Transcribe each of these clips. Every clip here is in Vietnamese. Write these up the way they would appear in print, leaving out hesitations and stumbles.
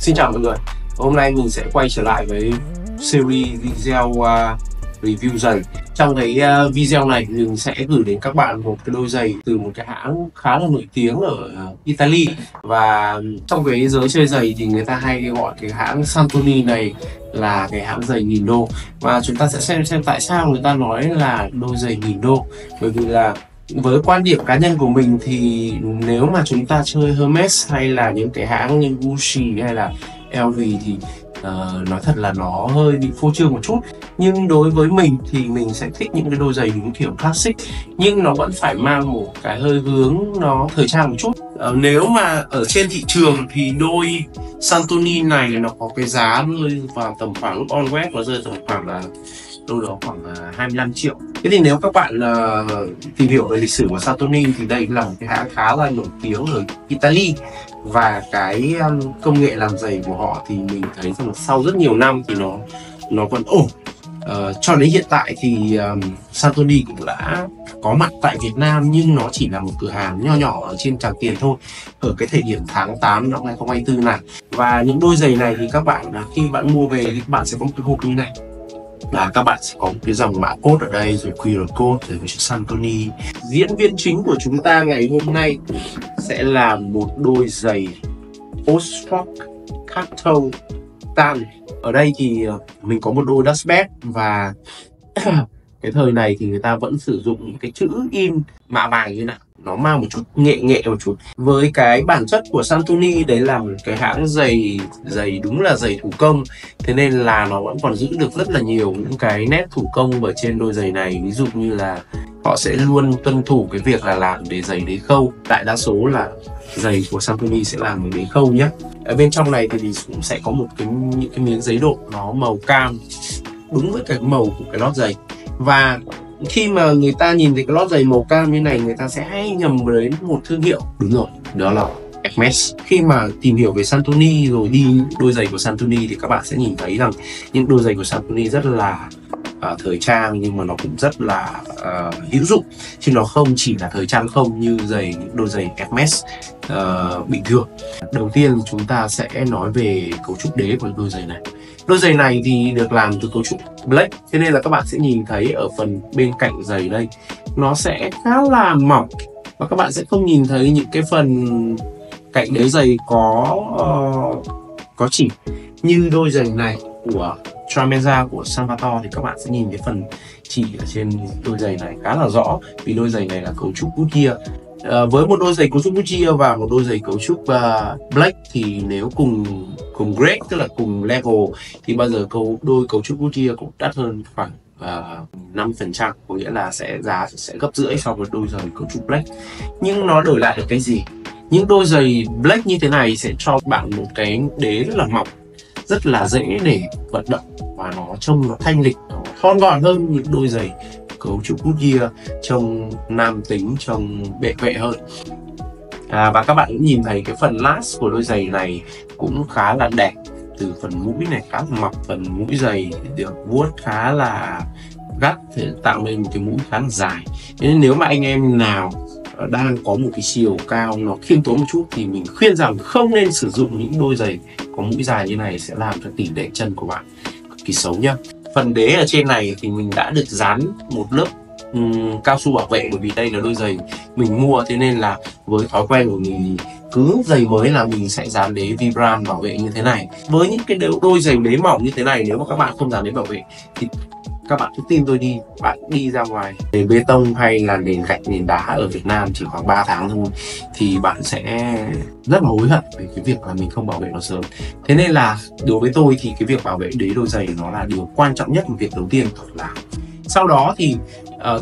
Xin chào mọi người. Hôm nay mình sẽ quay trở lại với series video review giày. Trong cái video này mình sẽ gửi đến các bạn một cái đôi giày từ một cái hãng khá là nổi tiếng ở Italy. Và trong cái giới chơi giày thì người ta hay gọi cái hãng Santoni này là cái hãng giày nghìn đô. Và chúng ta sẽ xem tại sao người ta nói là đôi giày nghìn đô. Bởi vì là với quan điểm cá nhân của mình thì nếu mà chúng ta chơi Hermes hay là những cái hãng như Gucci hay là LV thì nói thật là nó hơi bị phô trương một chút. Nhưng đối với mình thì mình sẽ thích những cái đôi giày đúng kiểu classic, nhưng nó vẫn phải mang một cái hơi hướng nó thời trang một chút. Nếu mà ở trên thị trường thì đôi Santoni này nó có cái giá rơi vào tầm khoảng lúc on web nó rơi tầm khoảng là đâu đó khoảng 25 triệu. Thế thì nếu các bạn tìm hiểu về lịch sử của Santoni thì đây là một cái hãng khá là nổi tiếng ở Italy. Và cái công nghệ làm giày của họ thì mình thấy rằng sau rất nhiều năm thì nó vẫn ổn. Cho đến hiện tại thì Santoni cũng đã có mặt tại Việt Nam, nhưng nó chỉ là một cửa hàng nho nhỏ ở trên Tràng Tiền thôi, ở cái thời điểm tháng 8 năm 2024 này. Và những đôi giày này thì các bạn khi bạn mua về thì các bạn sẽ có một cái hộp như này. Và các bạn sẽ có một cái dòng mã code ở đây, rồi QR code, rồi chữ Santoni. Diễn viên chính của chúng ta ngày hôm nay sẽ là một đôi giày Oxford Cartel Tan. Ở đây thì mình có một đôi dustbag và cái thời này thì người ta vẫn sử dụng những cái chữ in mạ vàng như nào, nó mang một chút nghệ một chút. Với cái bản chất của Santoni đấy là một cái hãng giày đúng là giày thủ công, thế nên là nó vẫn còn giữ được rất là nhiều những cái nét thủ công ở trên đôi giày này. Ví dụ như là họ sẽ luôn tuân thủ cái việc là làm để giày đế khâu. Đại đa số là giày của Santoni sẽ làm đế khâu nhé. Ở bên trong này thì cũng sẽ có những cái miếng giấy độ nó màu cam, đúng với cái màu của cái lót giày. Và khi mà người ta nhìn thấy cái lót giày màu cam như này, người ta sẽ hay nhầm đến một thương hiệu. Đúng rồi, đó là Hermes. Khi mà tìm hiểu về Santoni rồi đi đôi giày của Santoni thì các bạn sẽ nhìn thấy rằng những đôi giày của Santoni rất là thời trang, nhưng mà nó cũng rất là hữu dụng, chứ nó không chỉ là thời trang không như những đôi giày Hermes bình thường. Đầu tiên chúng ta sẽ nói về cấu trúc đế của đôi giày này. Đôi giày này thì được làm từ cấu trúc black, thế nên là các bạn sẽ nhìn thấy ở phần bên cạnh giày đây nó sẽ khá là mỏng, và các bạn sẽ không nhìn thấy những cái phần cạnh đế giày có chỉ. Như đôi giày này của Tramezza của Salvatore thì các bạn sẽ nhìn cái phần chỉ ở trên đôi giày này khá là rõ, vì đôi giày này là cấu trúc Goodyear. Với một đôi giày cấu trúc Goodyear và một đôi giày cấu trúc black thì nếu cùng grade, tức là cùng level, thì bao giờ đôi cấu trúc Goodyear cũng đắt hơn khoảng 5%, có nghĩa là giá sẽ gấp rưỡi so với đôi giày cấu trúc black. Nhưng nó đổi lại được cái gì? Những đôi giày black như thế này sẽ cho bạn một cái đế rất là mỏng, rất là dễ để vận động, và nó trông nó thanh lịch, nó thon gọn hơn những đôi giày cấu trúc Goodyear, trông nam tính, trông bệ vệ hơn. Và các bạn cũng nhìn thấy cái phần last của đôi giày này cũng khá là đẹp, từ phần mũi này khá là mỏng, phần mũi giày được vuốt khá là gắt để tạo nên một cái mũi khá là dài. Nên nếu mà anh em nào đang có một cái chiều cao nó khiêm tốn một chút thì mình khuyên rằng không nên sử dụng những đôi giày có mũi dài như này, sẽ làm cho tỉ lệ chân của bạn cực kỳ xấu nhá. Phần đế ở trên này thì mình đã được dán một lớp cao su bảo vệ, bởi vì đây là đôi giày mình mua, thế nên là với thói quen của mình cứ giày mới là mình sẽ dán đế Vibram bảo vệ như thế này. Với những cái đôi giày đế mỏng như thế này, nếu mà các bạn không dán đế bảo vệ thì các bạn cứ tin tôi đi, bạn đi ra ngoài nền bê tông hay là nền gạch, nền đá ở Việt Nam chỉ khoảng 3 tháng thôi thì bạn sẽ rất là hối hận về cái việc là mình không bảo vệ nó sớm. Thế nên là đối với tôi thì cái việc bảo vệ đế đôi giày nó là điều quan trọng nhất, một việc đầu tiên tôi làm. Sau đó thì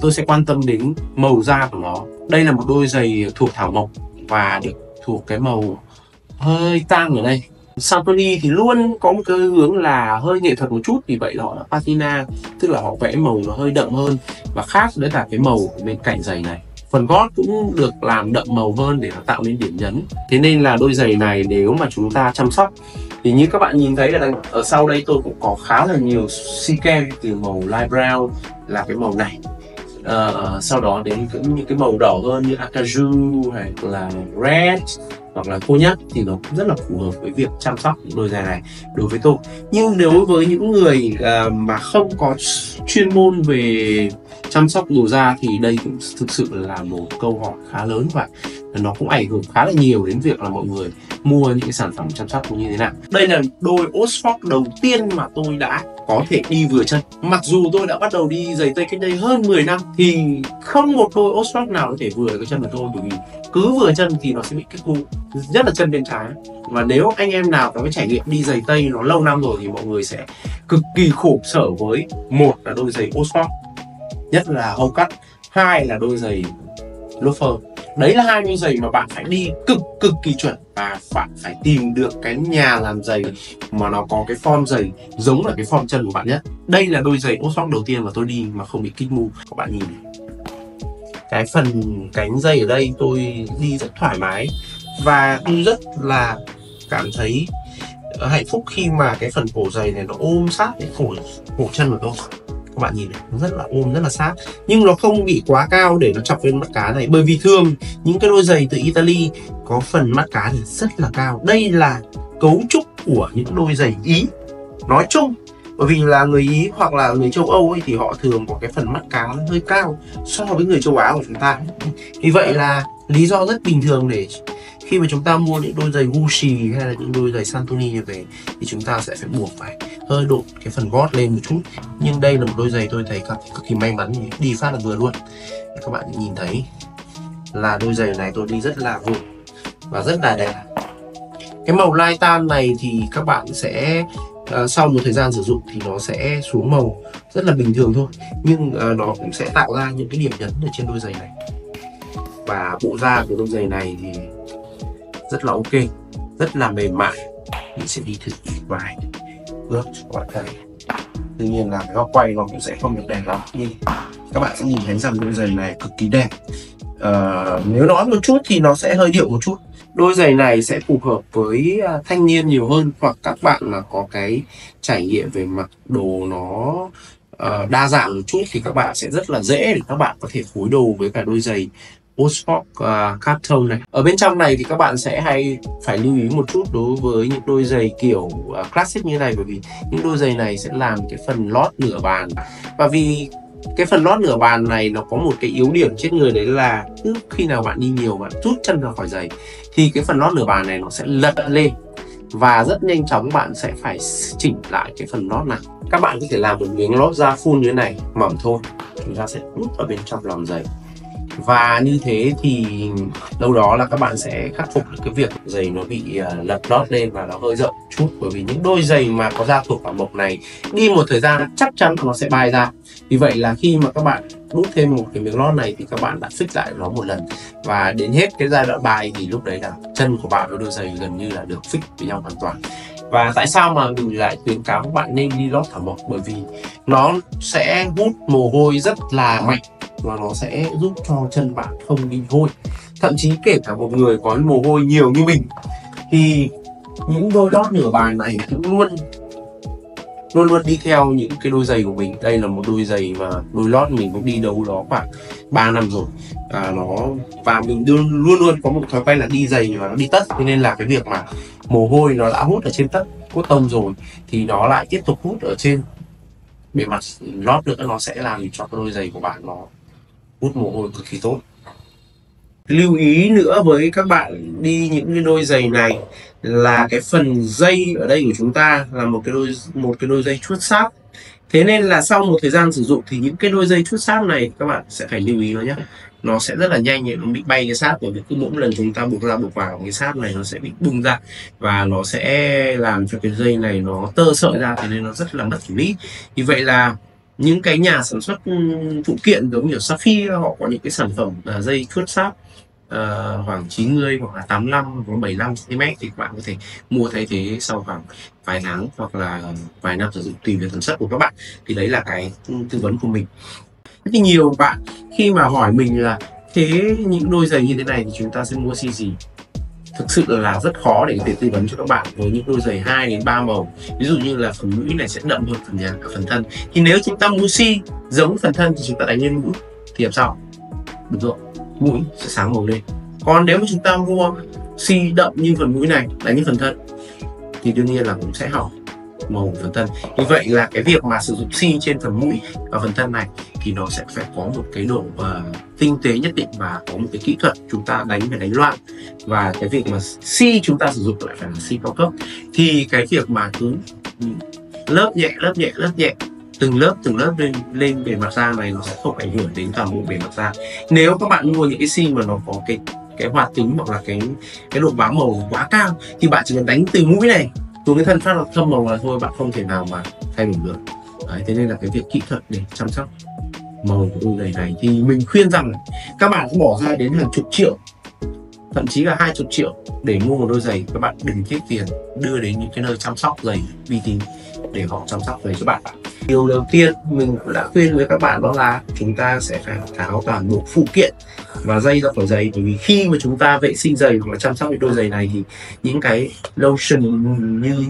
tôi sẽ quan tâm đến màu da của nó. Đây là một đôi giày thuộc thảo mộc và được thuộc cái màu hơi tang ở đây. Santoni thì luôn có một cái hướng là hơi nghệ thuật một chút, vì vậy họ là patina, tức là họ vẽ màu nó hơi đậm hơn và khác với cả cái màu bên cạnh giày này. Phần gót cũng được làm đậm màu hơn để nó tạo nên điểm nhấn. Thế nên là đôi giày này nếu mà chúng ta chăm sóc thì như các bạn nhìn thấy là ở sau đây tôi cũng có khá là nhiều siken từ màu light brown là cái màu này. Sau đó đến những cái màu đỏ hơn như acaju hay là red hoặc là cô nhất thì nó cũng rất là phù hợp với việc chăm sóc những đôi giày này đối với tôi. Nhưng nếu với những người mà không có chuyên môn về chăm sóc đồ da thì đây cũng thực sự là một câu hỏi khá lớn, và nó cũng ảnh hưởng khá là nhiều đến việc là mọi người mua những cái sản phẩm chăm sóc như thế nào. Đây là đôi Oxford đầu tiên mà tôi đã có thể đi vừa chân. Mặc dù tôi đã bắt đầu đi giày tây cách đây hơn 10 năm thì không một đôi Oxford nào có thể vừa cái chân của tôi, bởi vì cứ vừa chân thì nó sẽ bị kích cú, nhất là chân bên trái. Và nếu anh em nào có cái trải nghiệm đi giày tây nó lâu năm rồi thì mọi người sẽ cực kỳ khổ sở với, một là đôi giày Oxford, nhất là hâu cắt, hai là đôi giày loafer. Đấy là hai đôi giày mà bạn phải đi cực kỳ chuẩn, và bạn phải tìm được cái nhà làm giày mà nó có cái form giày giống là cái form chân của bạn nhất. Đây là đôi giày Oxford đầu tiên mà tôi đi mà không bị kích mu. Các bạn nhìn này, cái phần cánh giày ở đây tôi đi rất thoải mái, và tôi rất là cảm thấy hạnh phúc khi mà cái phần cổ giày này nó ôm sát cái cổ chân của tôi. Các bạn nhìn này, nó rất là ôm, rất là sát, nhưng nó không bị quá cao để nó chọc lên mắt cá này, bởi vì thường những cái đôi giày từ Italy có phần mắt cá thì rất là cao. Đây là cấu trúc của những đôi giày Ý nói chung, bởi vì là người Ý hoặc là người châu Âu ấy thì họ thường có cái phần mắt cá hơi cao so với người châu Á của chúng ta. Vì vậy là lý do rất bình thường để khi mà chúng ta mua những đôi giày Gucci hay là những đôi giày Santoni về thì chúng ta sẽ phải buộc phải hơi độn cái phần gót lên một chút. Nhưng đây là một đôi giày tôi thấy cực kỳ may mắn, đi phát là vừa luôn. Các bạn nhìn thấy là đôi giày này tôi đi rất là vừa và rất là đẹp. Cái màu light tan này thì các bạn sẽ sau một thời gian sử dụng thì nó sẽ xuống màu rất là bình thường thôi, nhưng nó cũng sẽ tạo ra những cái điểm nhấn ở trên đôi giày này. Và bộ da của đôi giày này thì rất là ok, rất là mềm mại. Mình sẽ đi thử vài bước cho các bạn thấy. Tuy nhiên là cái góc quay nó cũng sẽ không được đẹp lắm, nhưng các bạn sẽ nhìn thấy rằng đôi giày này cực kỳ đẹp. Nếu nói một chút thì nó sẽ hơi điệu một chút. Đôi giày này sẽ phù hợp với thanh niên nhiều hơn, hoặc các bạn là có cái trải nghiệm về mặc đồ nó đa dạng một chút thì các bạn sẽ rất là dễ để các bạn có thể phối đồ với cả đôi giày Oxford Carton này. Ở bên trong này thì các bạn sẽ phải lưu ý một chút đối với những đôi giày kiểu classic như này, bởi vì những đôi giày này sẽ làm cái phần lót nửa bàn, và vì cái phần lót nửa bàn này nó có một cái yếu điểm chết người, đấy là cứ khi nào bạn đi nhiều, bạn rút chân ra khỏi giày thì cái phần lót nửa bàn này nó sẽ lật lên và rất nhanh chóng bạn sẽ phải chỉnh lại cái phần lót này. Các bạn có thể làm một miếng lót da full như thế này, mỏng thôi, chúng ta sẽ đút ở bên trong lòng giày, và như thế thì đâu đó là các bạn sẽ khắc phục được cái việc giày nó bị lật lót lên và nó hơi rộng chút, bởi vì những đôi giày mà có da thuộc cả mộc này đi một thời gian chắc chắn nó sẽ bay ra. Vì vậy là khi mà các bạn đút thêm một cái miếng lót này thì các bạn đã fix lại nó một lần, và đến hết cái giai đoạn bài thì lúc đấy là chân của bạn với đôi giày gần như là được fix với nhau hoàn toàn. Và tại sao mà mình lại khuyến cáo các bạn nên đi lót thảo mộc? Bởi vì nó sẽ hút mồ hôi rất là mạnh và nó sẽ giúp cho chân bạn không bị hôi. Thậm chí kể cả một người có mồ hôi nhiều như mình thì những đôi lót nửa bàn này cũng luôn đi theo những cái đôi giày của mình. Đây là một đôi giày mà đôi lót mình cũng đi đâu đó khoảng 3 năm rồi, và mình luôn có một thói quen là đi giày và nó đi tất, cho nên là cái việc mà mồ hôi nó đã hút ở trên tất cốt tông rồi thì nó lại tiếp tục hút ở trên bề mặt lót nữa, nó sẽ làm cho cái đôi giày của bạn nó hút mồ hôi cực kỳ tốt. Lưu ý nữa với các bạn đi những cái đôi giày này là cái phần dây ở đây của chúng ta là một cái đôi dây chuốt sáp. Thế nên là sau một thời gian sử dụng thì những cái đôi dây chuốt sáp này các bạn sẽ phải lưu ý nó nhé. Nó sẽ rất là nhanh để nó bị bay cái sáp, bởi vì cứ mỗi lần chúng ta buộc ra buộc vào cái sáp này nó sẽ bị bung ra và nó sẽ làm cho cái dây này nó tơ sợi ra, thế nên nó rất là mất thẩm mỹ. Vì vậy là những cái nhà sản xuất phụ kiện giống như Sapphire họ có những cái sản phẩm dây chuốt sáp khoảng 90 hoặc là 85 hoặc 75 cm thì các bạn có thể mua thay thế sau khoảng vài tháng hoặc là vài năm sử dụng tùy về tần suất của các bạn. Thì đấy là cái tư vấn của mình. Rất nhiều bạn khi mà hỏi mình là thế những đôi giày như thế này thì chúng ta sẽ mua size gì? Thực sự là rất khó để có thể tư vấn cho các bạn với những đôi giày 2 đến 3 màu. Ví dụ như là phần mũi này sẽ đậm hơn phần thân. Thì nếu chúng ta mua size giống phần thân thì chúng ta đánh lên mũi thì làm sao? Đúng rồi, mũi sẽ sáng màu lên. Còn nếu mà chúng ta mua xi đậm như phần mũi này, đánh như phần thân thì đương nhiên là cũng sẽ hỏng màu phần thân. Như vậy là cái việc mà sử dụng xi trên phần mũi và phần thân này thì nó sẽ phải có một cái độ tinh tế nhất định và có một cái kỹ thuật chúng ta đánh phải đánh loạn. Và cái việc mà xi chúng ta sử dụng lại phải là xi cao cấp, thì cái việc mà cứ lớp nhẹ từng lớp lên bề mặt da này nó sẽ không ảnh hưởng đến toàn bộ bề mặt da. Nếu các bạn mua những cái xi mà nó có cái hoạt tính hoặc là cái độ bám màu quá cao thì bạn chỉ cần đánh từ mũi này xuống cái thân phát là thâm màu là thôi, bạn không thể nào mà thay đổi được. Đấy, thế nên là cái việc kỹ thuật để chăm sóc màu của đôi giày này thì mình khuyên rằng các bạn cũng bỏ ra đến hàng chục triệu, thậm chí là 20 triệu để mua một đôi giày. Các bạn đừng tiếc tiền đưa đến những cái nơi chăm sóc giày uy tín để họ chăm sóc giày cho bạn. Điều đầu tiên mình cũng đã khuyên với các bạn đó là chúng ta sẽ phải tháo toàn bộ phụ kiện và dây ra khỏi giày, bởi vì khi mà chúng ta vệ sinh giày hoặc là chăm sóc những đôi giày này thì những cái lotion như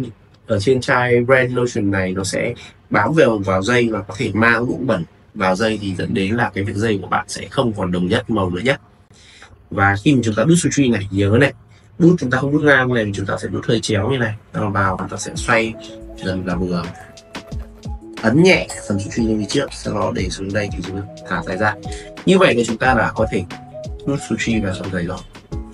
ở trên chai brand lotion này nó sẽ bám vào dây và có thể mang bụi bẩn vào dây, thì dẫn đến là cái việc dây của bạn sẽ không còn đồng nhất màu nữa nhé. Và khi mà chúng ta đút sushi này, nhớ này, đút chúng ta không đút ngang này, chúng ta sẽ đút hơi chéo như này, vào chúng ta sẽ xoay dần là vừa, ấn nhẹ phần sushi lên phía trước, sau đó để xuống đây thì chúng ta thả giày ra. Như vậy thì chúng ta đã có thể đút sushi vào trong giày rồi.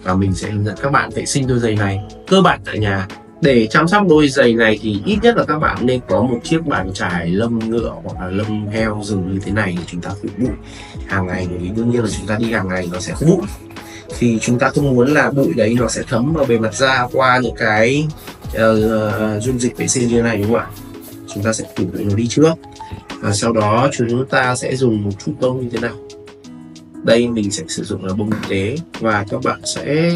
Và mình sẽ hướng dẫn các bạn vệ sinh đôi giày này cơ bản tại nhà. Để chăm sóc đôi giày này thì ít nhất là các bạn nên có một chiếc bàn chải lông ngựa hoặc là lông heo rừng như thế này để chúng ta phủ bụi hàng ngày, bởi vì đương nhiên là chúng ta đi hàng ngày nó sẽ có bụi, thì chúng ta không muốn là bụi đấy nó sẽ thấm vào bề mặt da qua những cái dung dịch vệ sinh như thế này, đúng không ạ? Chúng ta sẽ phủ bụi nó đi trước và sau đó chúng ta sẽ dùng một chút bông như thế nào. Đây mình sẽ sử dụng là bông y tế và các bạn sẽ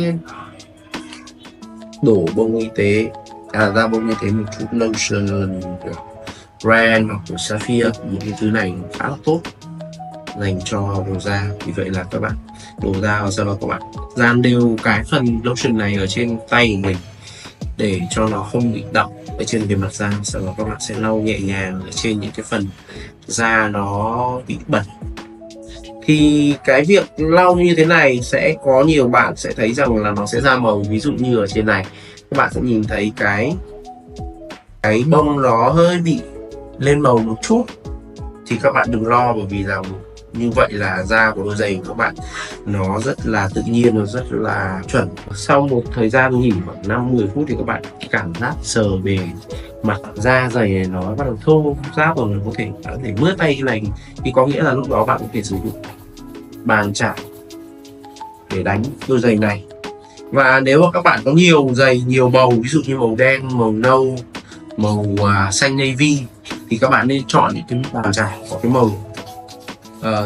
đổ bông y tế ra bông y tế một chút lotion của brand hoặc của Sapphire. Những cái thứ này khá là tốt dành cho đầu da, vì vậy là các bạn đổ ra và sau đó các bạn dàn đều cái phần lotion này ở trên tay của mình để cho nó không bị đọng ở trên bề mặt da. Sau đó các bạn sẽ lau nhẹ nhàng ở trên những cái phần da nó bị bẩn. Thì cái việc lau như thế này sẽ có nhiều bạn sẽ thấy rằng là nó sẽ ra màu. Ví dụ như ở trên này các bạn sẽ nhìn thấy cái bông nó hơi bị lên màu một chút, thì các bạn đừng lo, bởi vì là như vậy là da của đôi giày của các bạn nó rất là tự nhiên, nó rất là chuẩn. Sau một thời gian nghỉ khoảng 5-10 phút thì các bạn cảm giác sờ về mặt da giày này nó bắt đầu thô ráp rồi, có thể mướt tay như này, thì có nghĩa là lúc đó bạn có thể sử dụng bàn chải để đánh đôi giày này. Và nếu mà các bạn có nhiều giày nhiều màu, ví dụ như màu đen, màu nâu, màu xanh navy, thì các bạn nên chọn những cái bàn chải có cái màu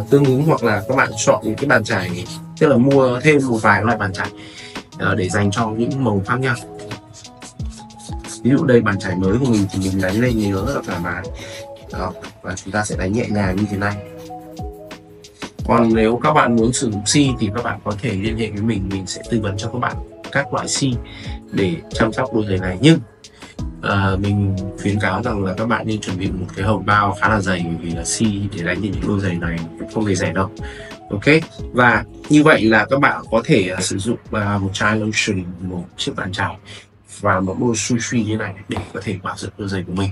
tương ứng, hoặc là các bạn chọn những cái bàn chải này, tức là mua thêm một vài loại bàn chải để dành cho những màu khác nhau. Ví dụ đây bàn chải mới của mình thì mình đánh lên thì nó rất là thoải mái đó, và chúng ta sẽ đánh nhẹ nhàng như thế này. Còn nếu các bạn muốn sử dụng xi thì các bạn có thể liên hệ với mình sẽ tư vấn cho các bạn các loại xi để chăm sóc đôi giày này. Nhưng mình khuyến cáo rằng là các bạn nên chuẩn bị một cái hộp bao khá là dày, bởi vì là xi để đánh những đôi giày này cũng không hề rẻ đâu. Ok, và như vậy là các bạn có thể sử dụng một chai lotion, một chiếc bàn chải và một bộ sushi như này để có thể bảo dưỡng đôi giày của mình.